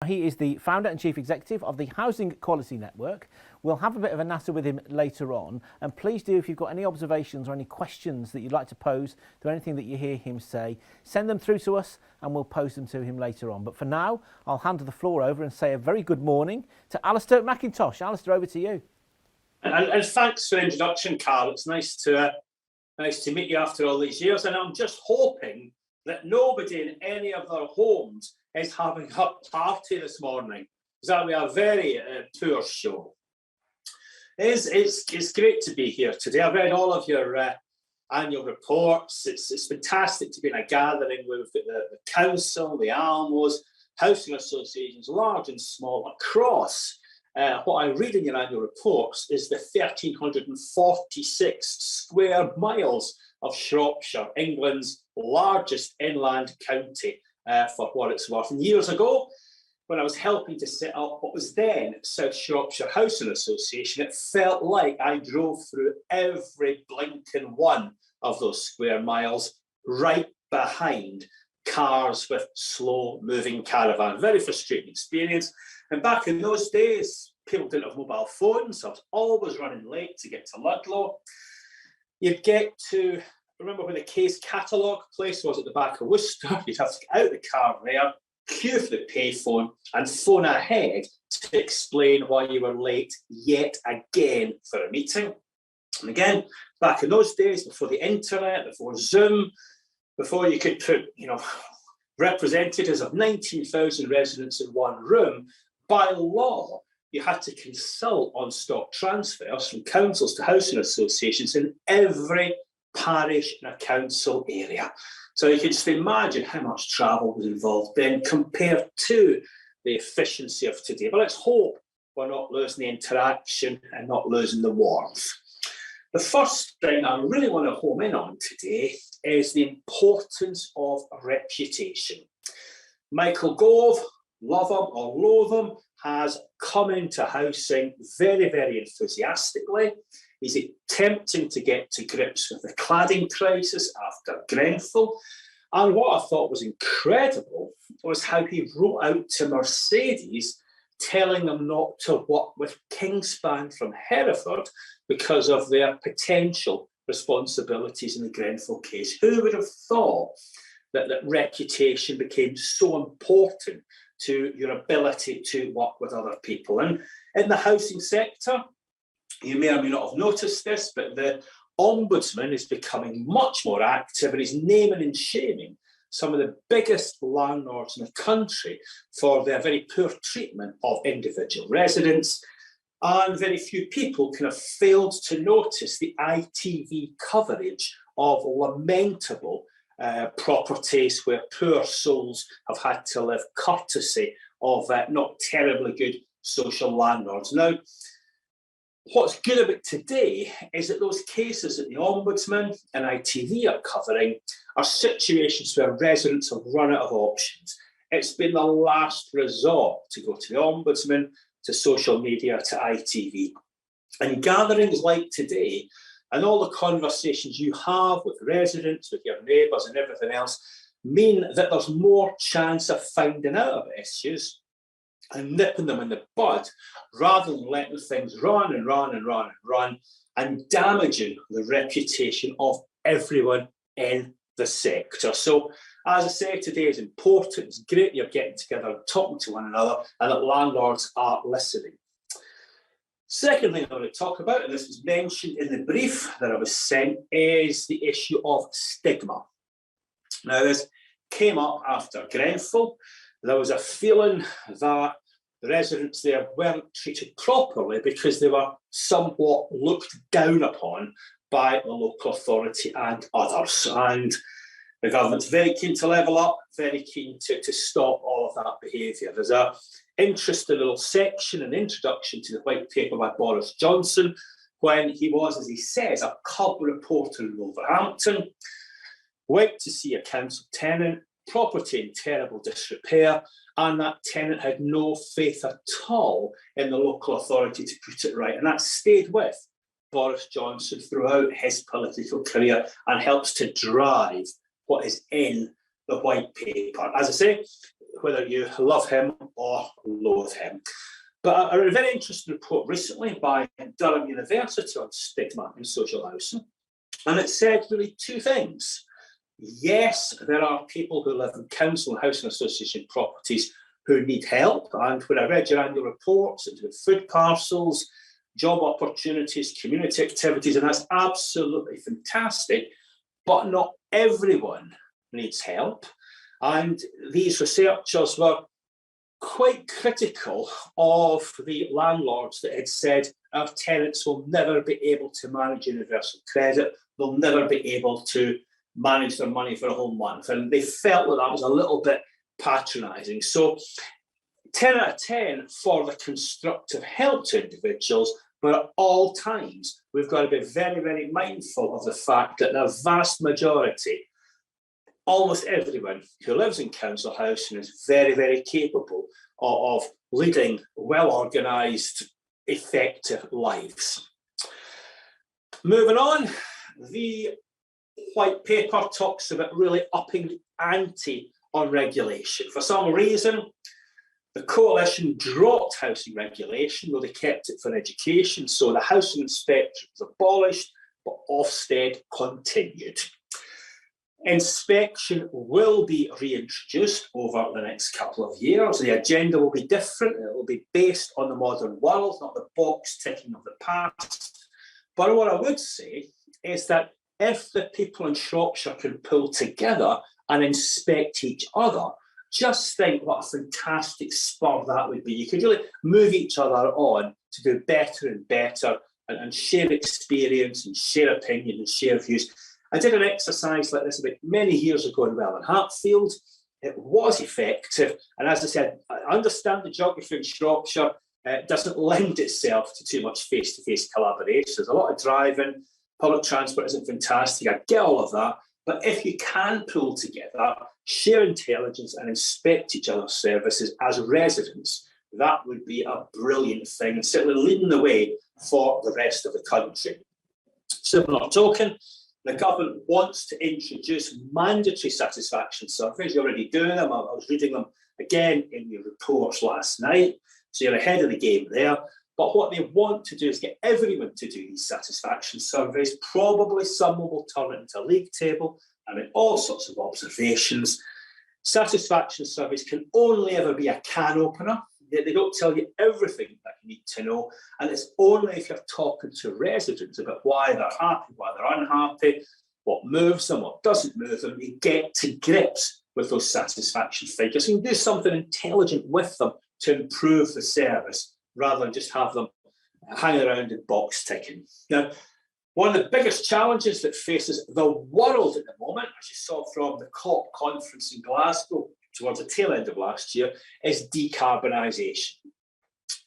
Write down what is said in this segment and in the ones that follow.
He is the founder and chief executive of the Housing Quality Network. We'll have a bit of a natter with him later on. And please do, if you've got any observations or any questions that you'd like to pose to anything that you hear him say, send them through to us and we'll pose them to him later on. But for now, I'll hand the floor over and say a very good morning to Alistair McIntosh. Alistair, over to you. And thanks for the introduction, Carl. It's nice to meet you after all these years. And I'm just hoping that nobody in any of their homes is having a party this morning, because that would be a very poor show. It's great to be here today. I've read all of your annual reports. It's fantastic to be in a gathering with the council, the Almos, housing associations, large and small, across. What I read in your annual reports is the 1,346 square miles of Shropshire, England's largest inland county, for what it's worth. And years ago, when I was helping to set up what was then South Shropshire Housing Association, it felt like I drove through every blinking one of those square miles, right behind cars with slow-moving caravan. Very frustrating experience. And back in those days, people didn't have mobile phones, so I was always running late to get to Ludlow. You'd get to, remember when the Case catalogue place was at the back of Worcester, you'd have to get out the car there, queue for the payphone and phone ahead to explain why you were late yet again for a meeting. And again, back in those days, before the internet, before Zoom, before you could put, representatives of 19,000 residents in one room, by law, you had to consult on stock transfers from councils to housing associations in every parish and a council area. So you can just imagine how much travel was involved then compared to the efficiency of today. But let's hope we're not losing the interaction and not losing the warmth. The first thing I really want to home in on today is the importance of reputation. Michael Gove, love him or loathe him, has come into housing very, very enthusiastically. He's attempting to get to grips with the cladding crisis after Grenfell. And what I thought was incredible was how he wrote out to Mercedes telling them not to work with Kingspan from Hereford because of their potential responsibilities in the Grenfell case. Who would have thought that reputation became so important to your ability to work with other people? And in the housing sector, you may or may not have noticed this, but the Ombudsman is becoming much more active and is naming and shaming some of the biggest landlords in the country for their very poor treatment of individual residents. And very few people kind of failed to notice the ITV coverage of lamentable properties where poor souls have had to live courtesy of not terribly good social landlords. Now, what's good about today is that those cases that the Ombudsman and ITV are covering are situations where residents have run out of options. It's been the last resort to go to the Ombudsman, to social media, to ITV. And gatherings like today and all the conversations you have with residents, with your neighbours and everything else mean that there's more chance of finding out about issues and nipping them in the bud rather than letting things run and run and run and run and damaging the reputation of everyone in the sector. So, as I say, today is important. It's great you're getting together and talking to one another and that landlords are listening. Second thing I want to talk about, and this was mentioned in the brief that I was sent, is the issue of stigma. Now, this came up after Grenfell. There was a feeling that the residents there weren't treated properly because they were somewhat looked down upon by the local authority and others. And the government's very keen to level up, very keen to stop all of that behaviour. There's an interesting little section, an introduction to the white paper by Boris Johnson, when he was, as he says, a cub reporter in Wolverhampton, went to see a council tenant, property in terrible disrepair, and that tenant had no faith at all in the local authority to put it right. And that stayed with Boris Johnson throughout his political career and helps to drive what is in the white paper. As I say, whether you love him or loathe him. But a very interesting report recently by Durham University on stigma in social housing, and it said really two things. Yes, there are people who live in council and housing association properties who need help, and when I read your annual reports, it's with food parcels, job opportunities, community activities, and that's absolutely fantastic, but not everyone needs help. And these researchers were quite critical of the landlords that had said our tenants will never be able to manage universal credit, they'll never be able to manage their money for a whole month. And they felt that was a little bit patronising. So 10 out of 10 for the constructive help to individuals, but at all times, we've got to be very, very mindful of the fact that the vast majority, almost everyone who lives in council housing is very, very capable of leading well-organised, effective lives. Moving on, the white paper talks about really upping the ante on regulation. For some reason, the coalition dropped housing regulation, though they kept it for education. So the housing inspectorate was abolished, but Ofsted continued. Inspection will be reintroduced over the next couple of years. The agenda will be different. It will be based on the modern world, not the box ticking of the past. But what I would say is that if the people in Shropshire can pull together and inspect each other, just think what a fantastic spur that would be. You could really move each other on to do better and better and share experience and share opinion and share views. I did an exercise like this about many years ago in Welwyn Hatfield. It was effective. And as I said, I understand the geography in Shropshire doesn't lend itself to too much face-to-face collaboration. There's a lot of driving, public transport isn't fantastic, I get all of that. But if you can pull together, share intelligence and inspect each other's services as residents, that would be a brilliant thing and certainly leading the way for the rest of the country. Similar token, the government wants to introduce mandatory satisfaction surveys. You're already doing them. I was reading them again in your reports last night. So you're ahead of the game there. But what they want to do is get everyone to do these satisfaction surveys. Probably someone will turn it into a league table and make all sorts of observations. Satisfaction surveys can only ever be a can opener. They don't tell you everything that you need to know. And it's only if you're talking to residents about why they're happy, why they're unhappy, what moves them, what doesn't move them, you get to grips with those satisfaction figures. You can do something intelligent with them to improve the service rather than just have them hanging around and box ticking. Now, one of the biggest challenges that faces the world at the moment, as you saw from the COP conference in Glasgow towards the tail end of last year, is decarbonisation.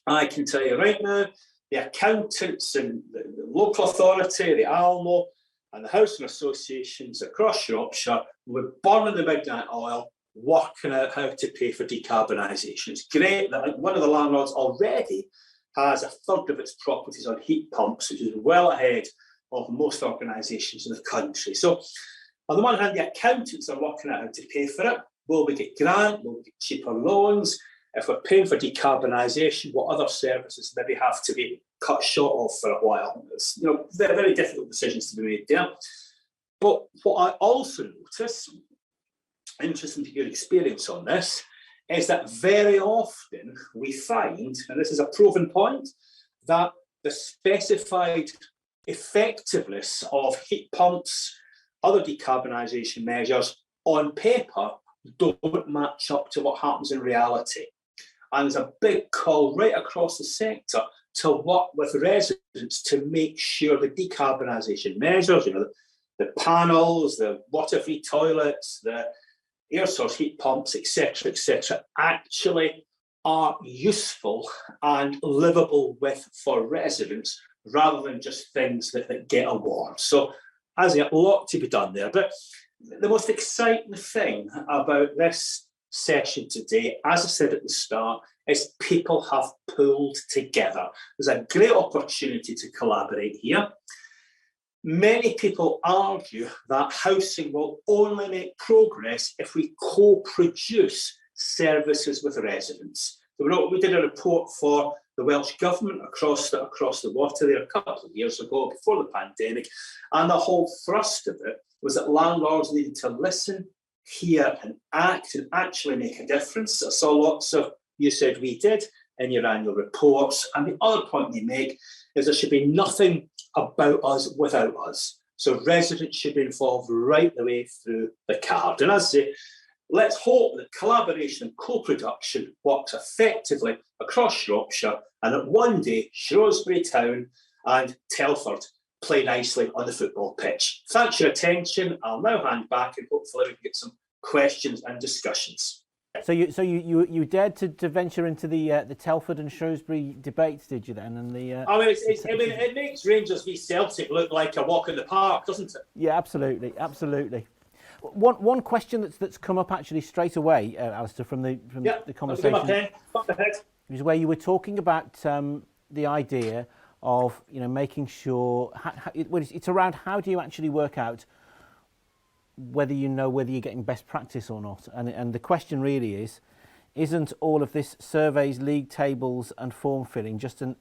I can tell you right now, the accountants and the local authority, the ALMO, and the housing associations across Shropshire were burning the midnight oil, working out how to pay for decarbonisation. It's great that one of the landlords already has a third of its properties on heat pumps, which is well ahead of most organisations in the country. So on the one hand, the accountants are working out how to pay for it. Will we get grant? Will we get cheaper loans? If we're paying for decarbonisation, what other services maybe have to be cut short of for a while? It's very, very difficult decisions to be made there. But what I also notice, interesting to your experience on this, is that very often we find, and this is a proven point, that the specified effectiveness of heat pumps, other decarbonisation measures on paper don't match up to what happens in reality. And there's a big call right across the sector to work with residents to make sure the decarbonisation measures, the panels, the water-free toilets, the air source heat pumps, etc., actually are useful and livable with for residents rather than just things that get awards. So as a lot to be done there. But the most exciting thing about this session today, as I said at the start, is people have pulled together. There's a great opportunity to collaborate here. Many people argue that housing will only make progress if we co-produce services with residents. So we did a report for the Welsh Government across the water there a couple of years ago, before the pandemic, and the whole thrust of it was that landlords needed to listen, hear and act and actually make a difference. I saw lots of, you said we did, in your annual reports. And the other point they make is there should be nothing about us without us. So residents should be involved right the way through the card. And as I say, let's hope that collaboration and co-production works effectively across Shropshire and that one day Shrewsbury Town and Telford play nicely on the football pitch. Thanks for your attention. I'll now hand back and hopefully we can get some questions and discussions. So you dared to venture into the Telford and Shrewsbury debates, did you then? And it makes Rangers v Celtic look like a walk in the park, doesn't it? Yeah, absolutely. One question that's come up actually straight away, Alistair, from the conversation is where you were talking about the idea of making sure it's around how do you actually work out whether you're getting best practice or not, and the question really isn't all of this surveys, league tables and form filling just an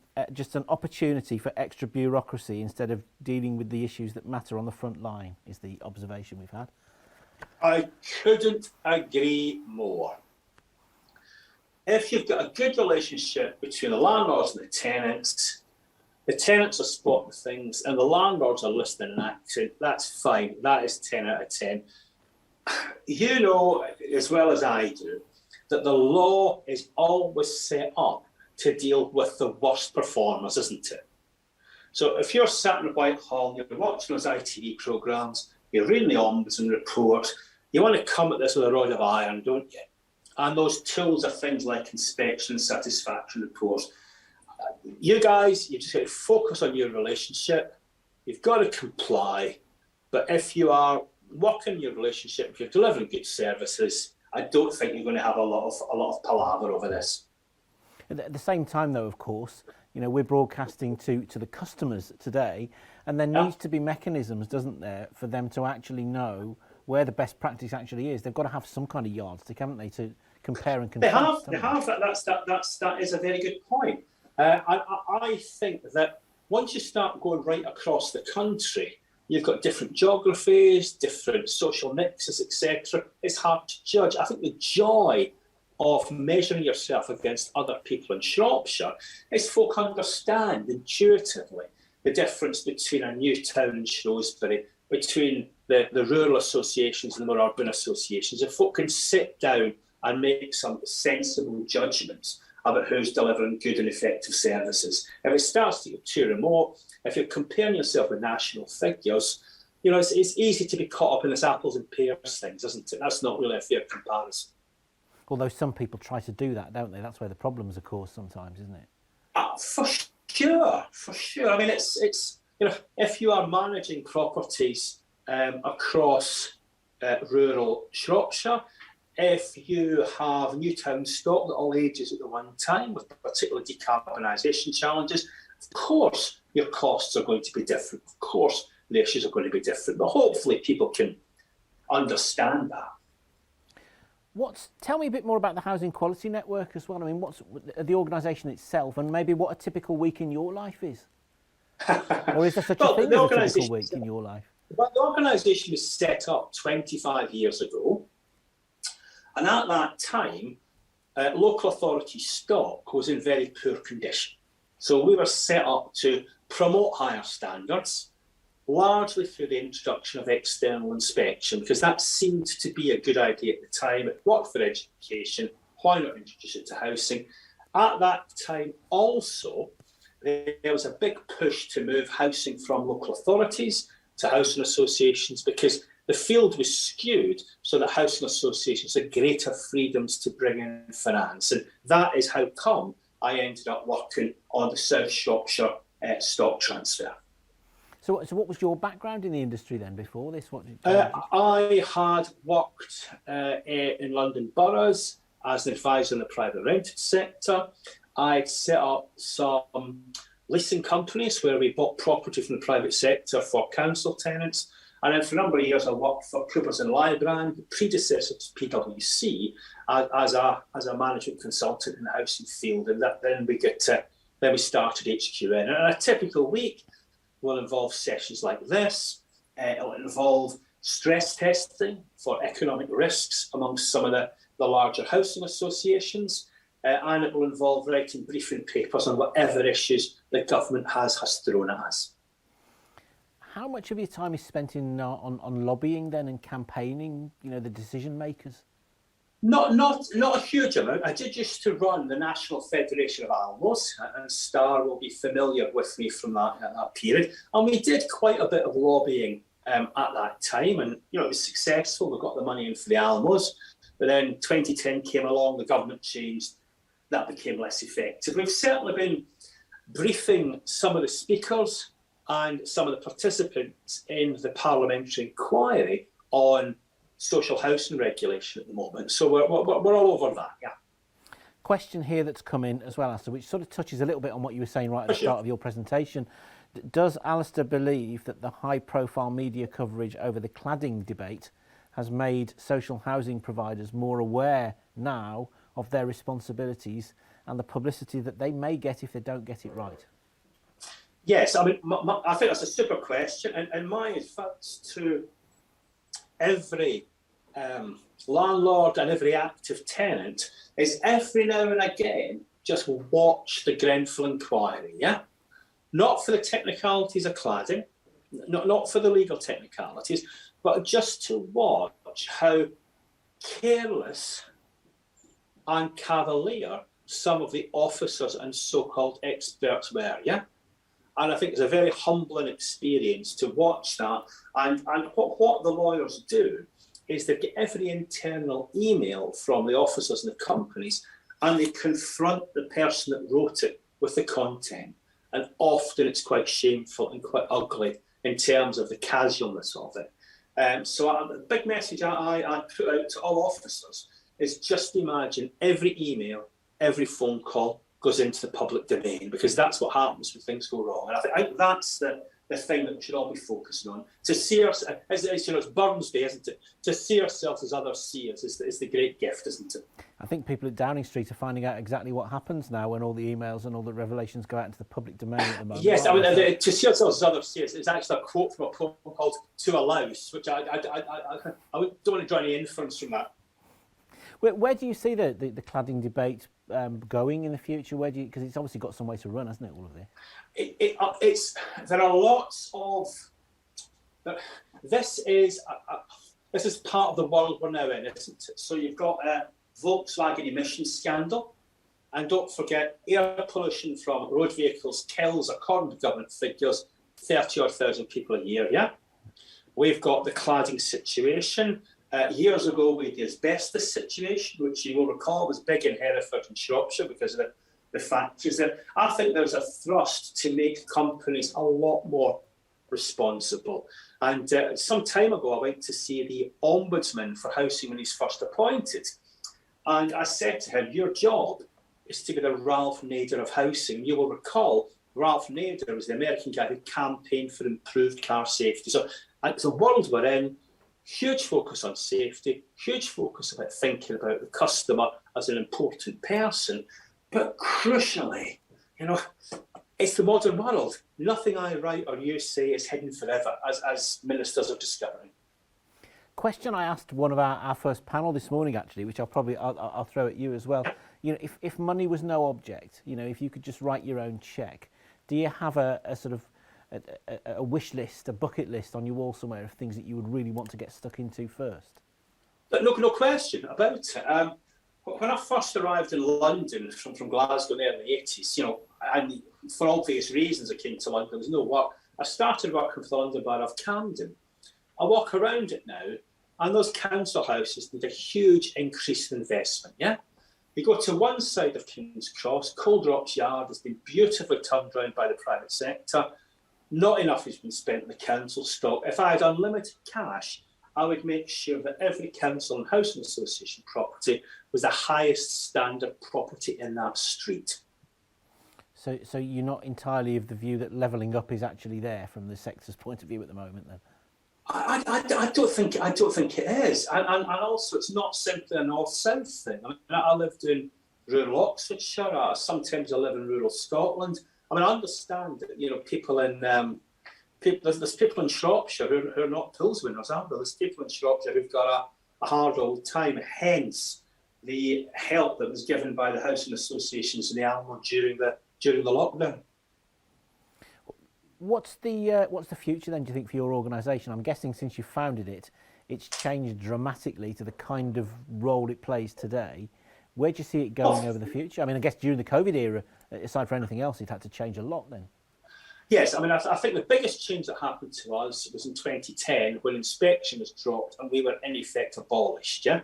opportunity for extra bureaucracy instead of dealing with the issues that matter on the front line, is the observation we've had. I couldn't agree more. If you've got a good relationship between the landlords and the tenants are spotting things and the landlords are listening and acting, that's fine. That is 10 out of 10. You know as well as I do that the law is always set up to deal with the worst performers, isn't it? So if you're sat in Whitehall, you're watching those ITV programmes, you're reading the Ombudsman report, you want to come at this with a rod of iron, don't you? And those tools are things like inspection and satisfaction reports. You guys, you just got to focus on your relationship. You've got to comply. But if you are working your relationship, if you're delivering good services, I don't think you're going to have a lot of palaver over this. At the same time, though, of course, we're broadcasting to the customers today, and there needs to be mechanisms, doesn't there, for them to actually know where the best practice actually is. They've got to have some kind of yardstick, haven't they, to compare and contrast. They have. That is a very good point. I think that once you start going right across the country, you've got different geographies, different social mixes, etc. It's hard to judge. I think the joy of measuring yourself against other people in Shropshire is folk understand intuitively the difference between a new town in Shrewsbury, between the rural associations and the more urban associations. If folk can sit down and make some sensible judgments about who's delivering good and effective services. If it starts to get too remote, if you're comparing yourself with national figures, it's easy to be caught up in this apples and pears things, isn't it? That's not really a fair comparison. Although some people try to do that, don't they? That's where the problems are caused sometimes, isn't it? For sure. I mean, it's if you are managing properties across rural Shropshire, if you have new town stock at all ages at the one time, with particular decarbonisation challenges, of course your costs are going to be different. Of course the issues are going to be different. But hopefully people can understand that. Tell me a bit more about the Housing Quality Network as well. I mean, what's the organisation itself, and maybe what a typical week in your life is? Or is there such a thing as a typical week in your life? Well, the organisation was set up 25 years ago. And at that time, local authority stock was in very poor condition. So we were set up to promote higher standards, largely through the introduction of external inspection, because that seemed to be a good idea at the time. It worked for education. Why not introduce it to housing? At that time also, there was a big push to move housing from local authorities to housing associations, because the field was skewed so that housing associations had greater freedoms to bring in finance. And that is how come I ended up working on the South Shropshire stock transfer. So what was your background in the industry then before this? I had worked in London boroughs as an advisor in the private rented sector. I'd set up some leasing companies where we bought property from the private sector for council tenants. And then for a number of years, I worked for Coopers and Lybrand, the predecessor to PwC, as a management consultant in the housing field, and then we started HQN. And a typical week will involve sessions like this. It will involve stress testing for economic risks amongst some of the larger housing associations, and it will involve writing briefing papers on whatever issues the government has thrown at us. How much of your time is spent on lobbying then and campaigning, the decision makers? Not a huge amount. I did used to run the National Federation of Almos, and Star will be familiar with me from that period. And we did quite a bit of lobbying at that time, and it was successful. We got the money in for the Almos, but then 2010 came along, the government changed, that became less effective. We've certainly been briefing some of the speakers and some of the participants in the parliamentary inquiry on social housing regulation at the moment. So we're all over that, yeah. Question here that's come in as well, Alistair, which sort of touches a little bit on what you were saying right at the start of your presentation. Does Alistair believe that the high-profile media coverage over the cladding debate has made social housing providers more aware now of their responsibilities and the publicity that they may get if they don't get it right? Yes, I mean, I think that's a super question, and my advice to every landlord and every active tenant is every now and again just watch the Grenfell inquiry, yeah? Not for the technicalities of cladding, not for the legal technicalities, but just to watch how careless and cavalier some of the officers and so-called experts were, yeah? And I think it's a very humbling experience to watch that. And what the lawyers do is they get every internal email from the officers and the companies, and they confront the person that wrote it with the content. And often it's quite shameful and quite ugly in terms of the casualness of it. So the big message I put out to all officers is just imagine every email, every phone call goes into the public domain, because that's what happens when things go wrong. And I think that's the thing that we should all be focusing on. To see ourselves, it's Burns Day, isn't it? To see ourselves as others see us is the great gift, isn't it? I think people at Downing Street are finding out exactly what happens now when all the emails and all the revelations go out into the public domain at the moment. Yes, I mean, to see ourselves as others see us is actually a quote from a poem called To a Louse, which I don't want to draw any inference from that. Where do you see the cladding debate going in the future? Where do you, because it's obviously got some way to run, hasn't it? All of this. There are lots of. This is part of the world we're now in, isn't it? So you've got a Volkswagen emissions scandal, and don't forget air pollution from road vehicles kills, according to government figures, 30,000 people a year. Yeah, we've got the cladding situation. Years ago, we had the asbestos situation, which you will recall was big in Hereford and Shropshire because of the factories there. I think there's a thrust to make companies a lot more responsible. And some time ago, I went to see the Ombudsman for Housing when he's first appointed. And I said to him, your job is to be the Ralph Nader of housing. You will recall Ralph Nader was the American guy who campaigned for improved car safety. So it's a world we're in. Huge focus on safety, huge focus about thinking about the customer as an important person, but crucially, it's the modern world. Nothing I write or you say is hidden forever, as ministers are discovering. Question I asked one of our first panel this morning, actually, which I'll throw at you as well. If money was no object, if you could just write your own cheque, do you have a sort of a wish list, a bucket list on your wall somewhere of things that you would really want to get stuck into first? No question about it. When I first arrived in London from Glasgow in the early 80s, and for obvious reasons I came to London, there was no work. I started working for the London Borough of Camden. I walk around it now, and those council houses need a huge increase in investment, yeah? You go to one side of King's Cross, Coldrops Yard has been beautifully turned around by the private sector. Not enough has been spent on the council stock. If I had unlimited cash, I would make sure that every council and housing association property was the highest standard property in that street. So you're not entirely of the view that levelling up is actually there from the sector's point of view at the moment, then? I don't think it is, and also it's not simply a north-south thing. I mean, I lived in rural Oxfordshire. Sometimes I live in rural Scotland. I mean, I understand that people in there's people in Shropshire who are not tools winners, aren't there? There's people in Shropshire who've got a hard old time. Hence, the help that was given by the housing associations in the Almo during the lockdown. What's the future then, do you think, for your organisation? I'm guessing since you founded it, it's changed dramatically to the kind of role it plays today. Where do you see it going over the future? I mean, I guess during the COVID era, aside from anything else, it had to change a lot then. Yes, I mean, I think the biggest change that happened to us was in 2010 when inspection was dropped and we were in effect abolished, yeah?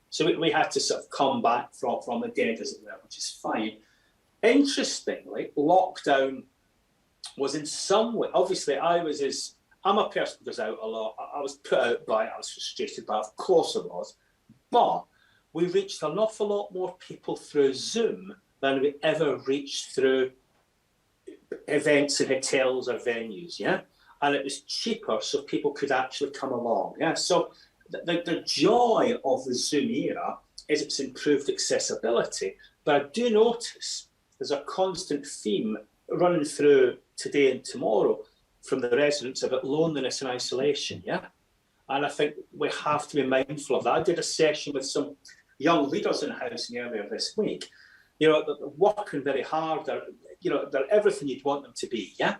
So we had to sort of come back from the dead, as it were, which is fine. Interestingly, lockdown was in some way, obviously I'm a person who goes out a lot. I was put out by it, I was frustrated by it, of course I was. But we reached an awful lot more people through Zoom than we ever reached through events in hotels or venues, yeah? And it was cheaper, so people could actually come along, yeah? So the joy of the Zoom era is its improved accessibility. But I do notice there's a constant theme running through today and tomorrow from the residents about loneliness and isolation, yeah? And I think we have to be mindful of that. I did a session with some young leaders in housing earlier this week. They're working very hard. They're everything you'd want them to be, yeah?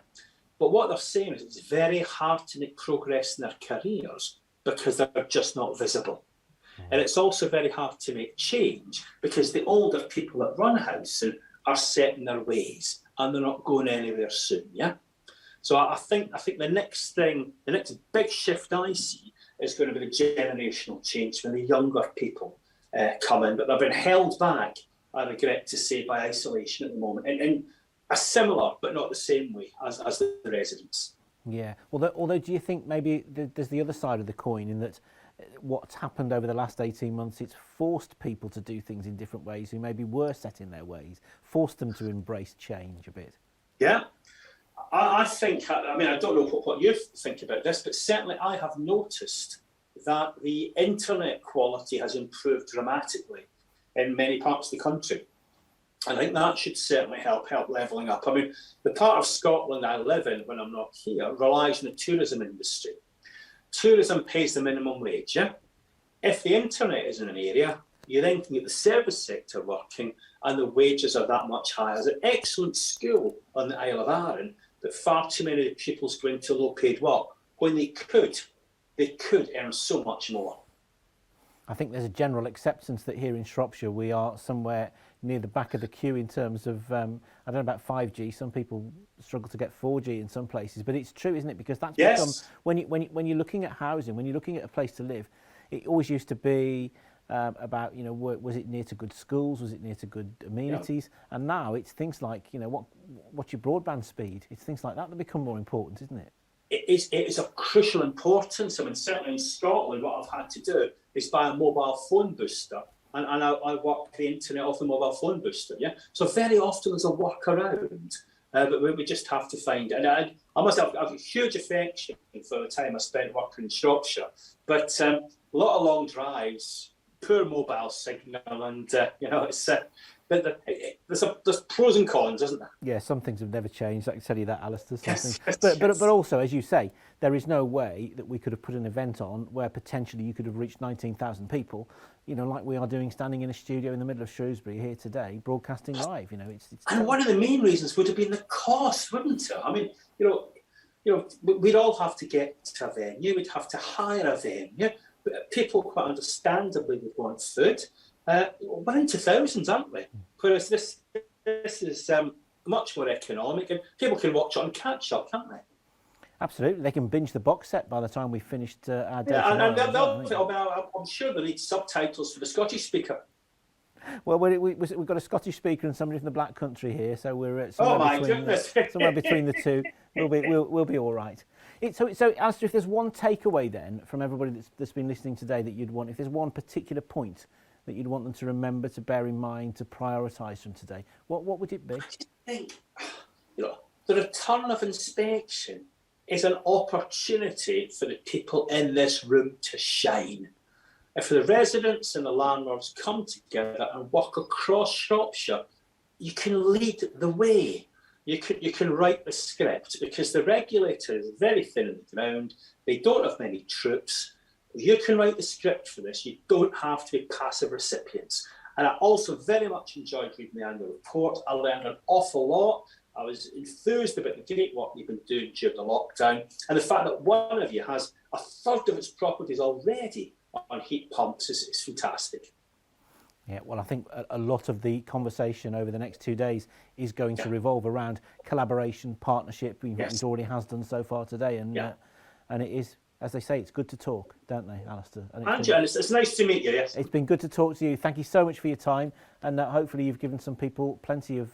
But what they're saying is it's very hard to make progress in their careers because they're just not visible. And it's also very hard to make change because the older people that run housing are set in their ways and they're not going anywhere soon, yeah? So I think the next big shift I see is going to be the generational change when the younger people come in, but they've been held back, I regret to say, by isolation at the moment, in a similar but not the same way as the residents. Yeah, although do you think maybe there's the other side of the coin in that what's happened over the last 18 months, it's forced people to do things in different ways who maybe were set in their ways, forced them to embrace change a bit? Yeah, I think, I mean, I don't know what you think about this, but certainly I have noticed that the internet quality has improved dramatically in many parts of the country. I think that should certainly help levelling up. I mean, the part of Scotland I live in when I'm not here relies on the tourism industry. Tourism pays the minimum wage, yeah? If the internet is in an area, you then can get the service sector working and the wages are that much higher. There's an excellent school on the Isle of Arran, but far too many pupils go into low-paid work when they could earn so much more. I think there's a general acceptance that here in Shropshire we are somewhere near the back of the queue in terms of, I don't know about 5G, some people struggle to get 4G in some places, but it's true, isn't it? Because that's become, when you're looking at housing, when you're looking at a place to live, it always used to be about, was it near to good schools, was it near to good amenities? Yeah. And now it's things like, what's your broadband speed? It's things like that become more important, isn't it? It is of crucial importance. I mean, certainly in Scotland, what I've had to do is buy a mobile phone booster, and I work the internet off the mobile phone booster. Yeah, so very often there's a workaround, but we just have to find it. And I must have a huge affection for the time I spent working in Shropshire, but a lot of long drives, poor mobile signal, and it's. There's pros and cons, isn't there? Yeah, some things have never changed. I can tell you that, Alistair. Yes, but also, as you say, there is no way that we could have put an event on where potentially you could have reached 19,000 people, like we are doing, standing in a studio in the middle of Shrewsbury here today, broadcasting live. It's and one of the main reasons would have been the cost, wouldn't it? I mean, we'd all have to get to a venue. We'd have to hire a venue. People, quite understandably, would want food. We're into thousands, aren't we? Whereas this is much more economic, and people can watch it on catch up, can't they? Absolutely, they can binge the box set by the time we've finished our day. Yeah, and I'm sure they need subtitles for the Scottish speaker. Well, we've got a Scottish speaker and somebody from the Black Country here, so we're somewhere between the two. We'll be all right. So, Alistair, if there's one takeaway then from everybody that's been listening today that you'd want, if there's one particular point that you'd want them to remember, to bear in mind, to prioritise from today, what would it be? I just think, the return of inspection is an opportunity for the people in this room to shine. If the residents and the landlords come together and work across Shropshire, you can lead the way. You can write the script, because the regulator is very thin on the ground. They don't have many troops. You can write the script for this. You don't have to be passive recipients. And I also very much enjoyed reading the annual report. I learned an awful lot. I was enthused about the great work you've been doing during the lockdown, and the fact that one of you has a third of its properties already on heat pumps is fantastic. Yeah, well, I think a lot of the conversation over the next 2 days is going to revolve around collaboration, partnership. It already has done so far today, and it is, as they say, it's good to talk, don't they, Alistair? And it's nice to meet you. Yes, it's been good to talk to you. Thank you so much for your time, and hopefully you've given some people plenty of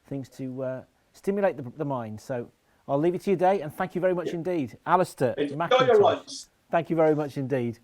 things to stimulate the mind. So I'll leave it to your day, and thank you very much indeed, Alistair. Enjoy your lunch. Thank you very much indeed.